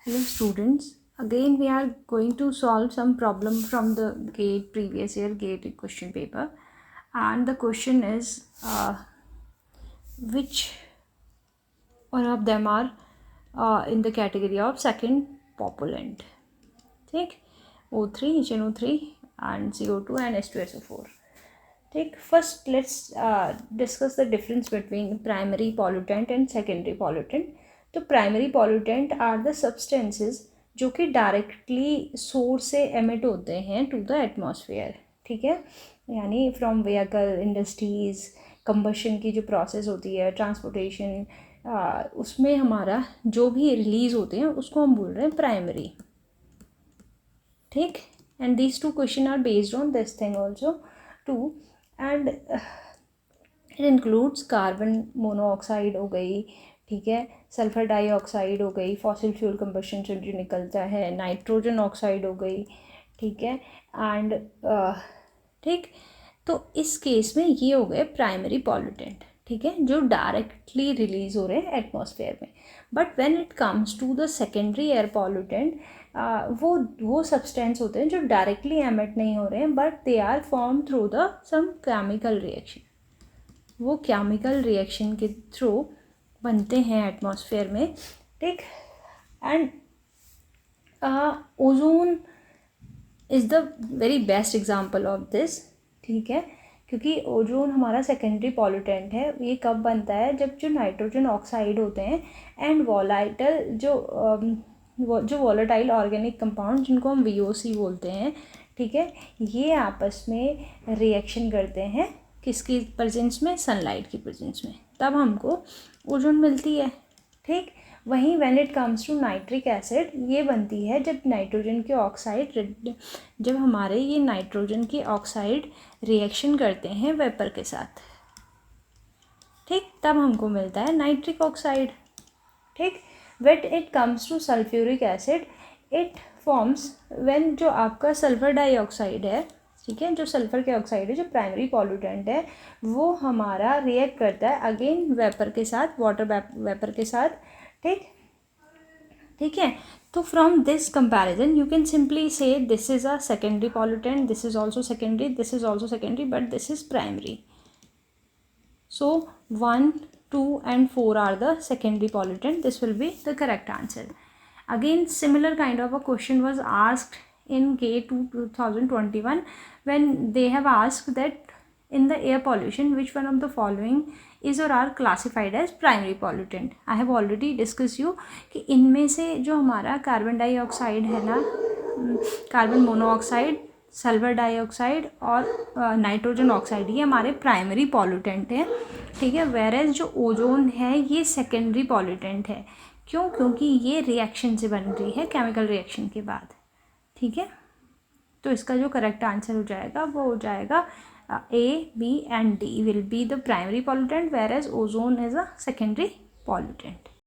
Hello students, again we are going to solve some problem from the GATE previous year GATE question paper, and the question is which one of them are in the category of second populent. ठीक, O3, HNO3 and CO2 and H2SO4. ठीक, first let's discuss the difference between primary pollutant and secondary pollutant. तो primary pollutant are the substances जो कि directly source से emit होते हैं to the atmosphere. ठीक है, यानी फ्रॉम व्हीकल, इंडस्ट्रीज़, कंबशन की जो प्रोसेस होती है, ट्रांसपोर्टेशन, उसमें हमारा जो भी रिलीज़ होते हैं उसको हम बोल रहे हैं प्राइमरी. ठीक, and these two question are based on this thing also two, and it includes carbon monoxide हो गई, ठीक है, सल्फर डाइऑक्साइड हो गई, फॉसिल फ्यूल कंबशन से जो निकलता है, नाइट्रोजन ऑक्साइड हो गई, ठीक है, एंड ठीक. तो इस केस में ये हो गए प्राइमरी पॉल्यूटेंट, ठीक है, जो डायरेक्टली रिलीज हो रहे हैं एटमॉस्फेयर में. But when it comes to the secondary air pollutant, वो सब्सटेंस होते हैं जो डायरेक्टली एमिट नहीं हो रहे हैं, but they are form through the some chemical reaction. वो केमिकल रिएक्शन के थ्रू बनते हैं एटमॉस्फेयर में. ठीक, and ozone is the very best example of this. ठीक है, क्योंकि ओजोन हमारा सेकेंडरी पॉल्यूटेंट है. ये कब बनता है? जब जो नाइट्रोजन ऑक्साइड होते हैं एंड वॉलाटाइल जो वॉलेटाइल ऑर्गेनिक कंपाउंड जिनको हम VOC बोलते हैं, ठीक है, ये आपस में रिएक्शन करते हैं किसकी प्रेजेंस में? सनलाइट की प्रेजेंस में, तब हमको ओजोन मिलती है. ठीक, वहीं when it comes to nitric acid, ये बनती है जब नाइट्रोजन के ऑक्साइड, जब हमारे ये नाइट्रोजन के ऑक्साइड रिएक्शन करते हैं वेपर के साथ, ठीक, तब हमको मिलता है नाइट्रिक ऑक्साइड. ठीक, when it comes to sulphuric acid, it forms when जो आपका सल्फर डाइऑक्साइड है, ठीक है, जो सल्फ़र के ऑक्साइड है, जो प्राइमरी पॉल्यूटेंट है, वो हमारा रिएक्ट करता है अगेन वेपर के साथ, वाटर वेपर के साथ. ठीक, ठीक है, तो from this comparison you can simply say this is a secondary pollutant, this is also secondary, this is also secondary, but this is primary. So 1, 2 and 4 are the secondary pollutant. This will be the correct answer. Again, similar kind of a question was asked in GATE 2021, when they have asked that in the air pollution, which one of the following is or are classified as primary pollutant. I have already discussed you कि इनमें से जो हमारा carbon dioxide है ना, carbon monoxide, sulphur dioxide और nitrogen oxide, ये हमारे प्राइमरी पॉल्यूटेंट हैं. ठीक है, वेरेज जो ओजोन है ये सेकेंडरी पॉल्यूटेंट है. क्यों? क्योंकि ये रिएक्शन से बन रही है, केमिकल रिएक्शन के बाद. ठीक है, तो इसका जो करेक्ट आंसर हो जाएगा वो हो जाएगा A, B and D will be the primary pollutant, whereas ozone is a secondary pollutant.